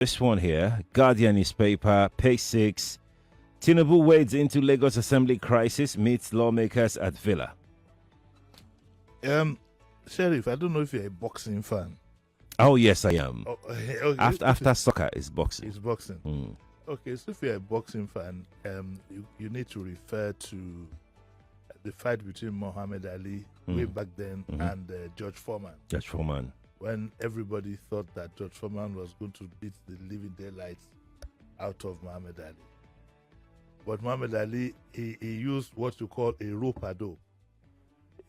This one here, Guardian newspaper, page 6. Tinubu wades into Lagos Assembly crisis, meets lawmakers at Villa. Sheriff, I don't know if you're a boxing fan. Oh, yes, I am. Okay. After soccer is boxing. It's boxing. Okay, so if you're a boxing fan, you need to refer to the fight between Muhammad Ali way back then and George Foreman. George Foreman. When everybody thought that George Foreman was going to beat the living daylights out of Muhammad Ali. But Muhammad Ali, he used what you call a rope-a-dope.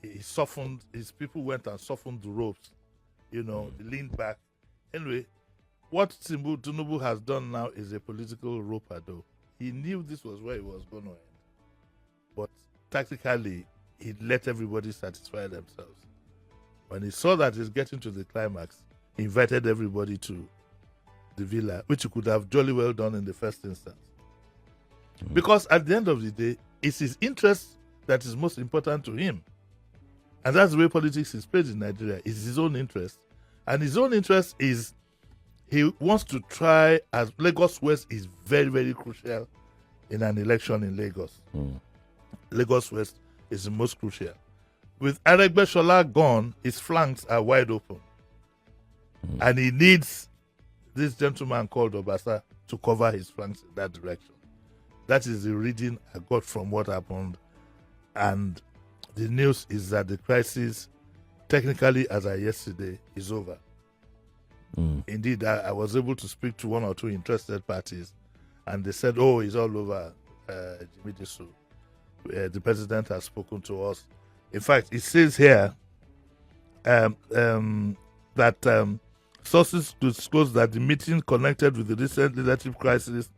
He softened, his people went and softened the ropes, they leaned back. Anyway, what Tinubu has done now is a political rope-a-dope. He knew this was where he was going to end. But tactically, he let everybody satisfy themselves. When he saw that he's getting to the climax, he invited everybody to the villa, which he could have jolly well done in the first instance. Because at the end of the day, it's his interest that is most important to him. And that's the way politics is played in Nigeria. It's his own interest. And his own interest is he wants to try, as Lagos West is very, very crucial in an election in Lagos. Lagos West is the most crucial. With Aregbesola gone, his flanks are wide open. And he needs this gentleman called Obasa to cover his flanks in that direction. That is the reading I got from what happened. And the news is that the crisis, technically as of yesterday, is over. Indeed, I was able to speak to one or two interested parties, and they said, "Oh, it's all over, Jimi Disu. The president has spoken to us." In fact, it says here that sources disclose that the meeting connected with the recent leadership crisis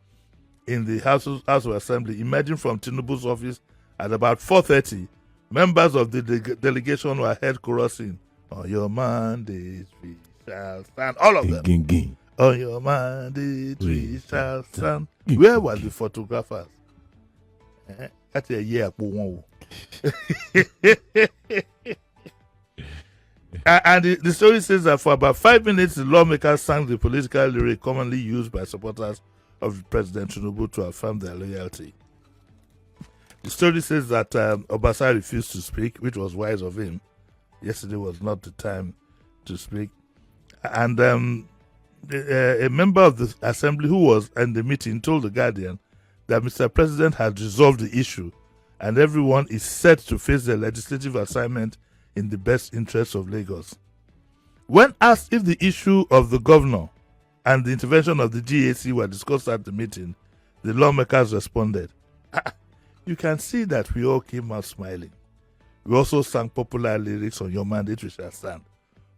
in the House of Assembly emerging from Tinubu's office at about 4:30. Members of the delegation were heard chorusing, "On your mandate we shall stand." All of them. On your mandate we shall stand. Where were the photographers? That's a year. And the story says that for about 5 minutes, the lawmakers sang the political lyric commonly used by supporters of President Tinubu to affirm their loyalty. The story says that Obasa refused to speak, which was wise of him. Yesterday was not the time to speak. And a member of the assembly who was in the meeting told the Guardian that Mr. President had resolved the issue and everyone is set to face their legislative assignment in the best interests of Lagos. When asked if the issue of the governor and the intervention of the GAC were discussed at the meeting, the lawmakers responded, "You can see that we all came out smiling. We also sang popular lyrics on your mandate we shall stand.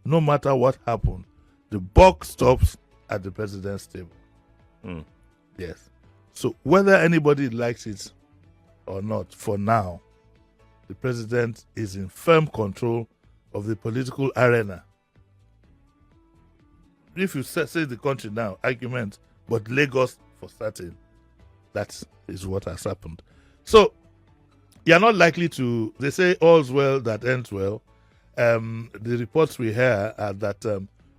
No matter what happened, the buck stops at the president's table." Yes. So whether anybody likes it or not, for now, the president is in firm control of the political arena. If you say the country now, argument, but Lagos for certain, that is what has happened. So you're not likely to, they say all's well that ends well. The reports we hear are that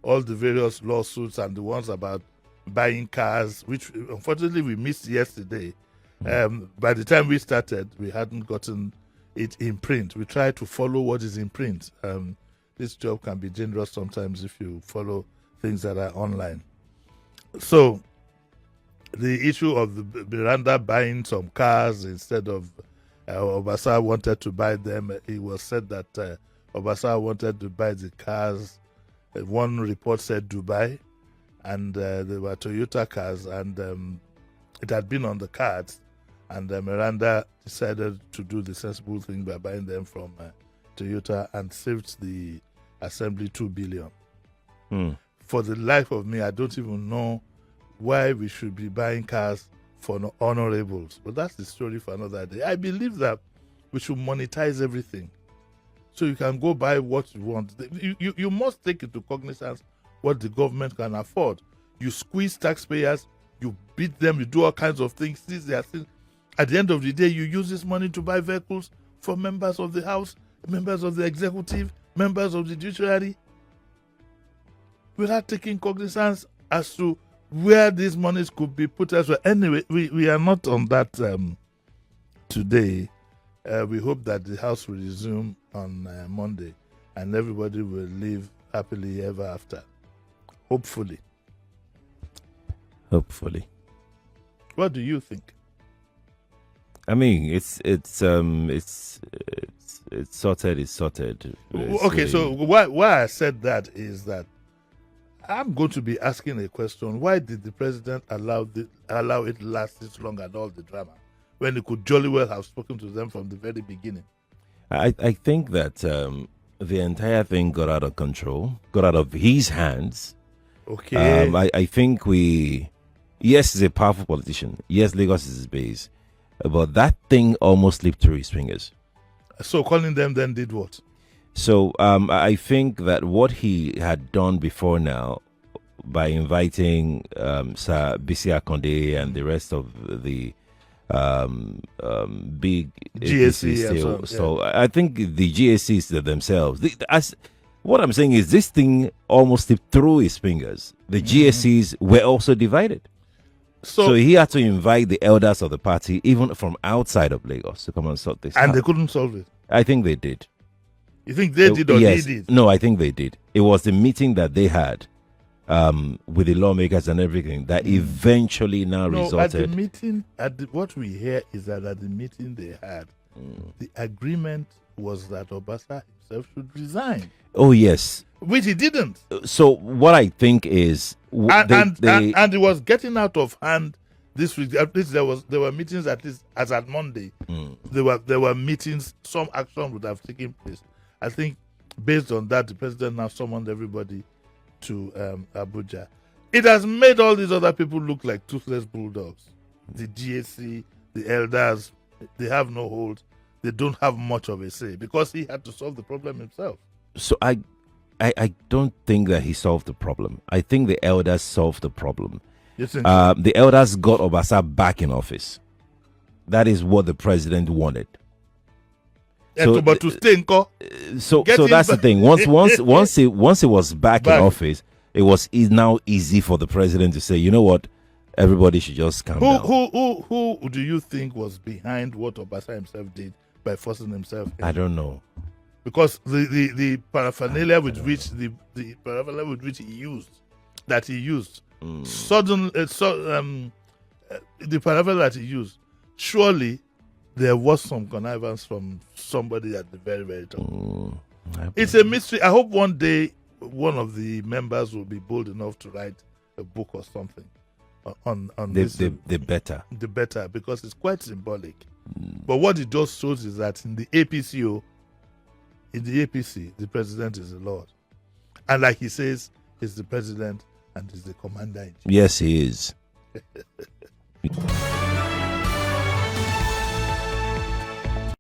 all the various lawsuits and the ones about buying cars, which unfortunately we missed yesterday. By the time we started, we hadn't gotten it in print. We try to follow what is in print. This job can be dangerous sometimes if you follow things that are online. So the issue of the Meranda buying some cars instead of Obasa wanted to buy them. It was said that Obasa wanted to buy the cars. One report said Dubai, and they were Toyota cars, and it had been on the cards. And Meranda decided to do the sensible thing by buying them from Toyota and saved the assembly 2 billion. For the life of me, I don't even know why we should be buying cars for honorables. But that's the story for another day. I believe that we should monetize everything. So you can go buy what you want. You must take into cognizance what the government can afford. You squeeze taxpayers, you beat them, you do all kinds of things. At the end of the day, you use this money to buy vehicles for members of the House, members of the executive, members of the judiciary, without taking cognizance as to where these monies could be put elsewhere. Anyway, we are not on that today. We hope that the House will resume on Monday and everybody will live happily ever after. Hopefully. Hopefully. What do you think? I mean, it's sorted. It's sorted. Okay, so why I said that is that I'm going to be asking a question. Why did the president allow it last this long and all the drama when he could jolly well have spoken to them from the very beginning? I think that the entire thing got out of control, got out of his hands. Okay. I think yes, he's a powerful politician. Yes, Lagos is his base. But that thing almost slipped through his fingers. So calling them then did what? So I think that what he had done before now, by inviting Sir Bisi Akonde and the rest of the big GSC, so I think the GSCs themselves, what I'm saying is this thing almost slipped through his fingers. The GSCs were also divided. So he had to invite the elders of the party, even from outside of Lagos, to come and sort this out. And they couldn't solve it? I think they did. You think they did or yes. he did? No, I think they did. It was the meeting that they had with the lawmakers and everything that eventually now resulted. At the meeting, what we hear is that at the meeting they had, the agreement was that Obasa himself should resign. Oh, yes. Which he didn't. So what I think is... And it was getting out of hand this week. At least there were meetings, at least as at Monday. There were meetings, some action would have taken place. I think based on that, the president now summoned everybody to Abuja. It has made all these other people look like toothless bulldogs. The GSC, the elders, they have no hold. They don't have much of a say because he had to solve the problem himself. So I don't think that he solved the problem. I think the elders solved the problem. The elders got Obasa back in office. That is what the president wanted. So, but to stay in court. So that's the thing. Once he was back in office, it's now easy for the president to say, you know what, everybody should just calm down. Who do you think was behind what Obasa himself did by forcing himself in? I don't know. Because the paraphernalia with which he used, suddenly the paraphernalia that he used, surely there was some connivance from somebody at the very, very top. It's a mystery. I hope one day one of the members will be bold enough to write a book or something on this. The better. The better, because it's quite symbolic. But what it just shows is that in the APC, the president is the Lord. And like he says, he's the president and he's the commander-in-chief. Yes, he is.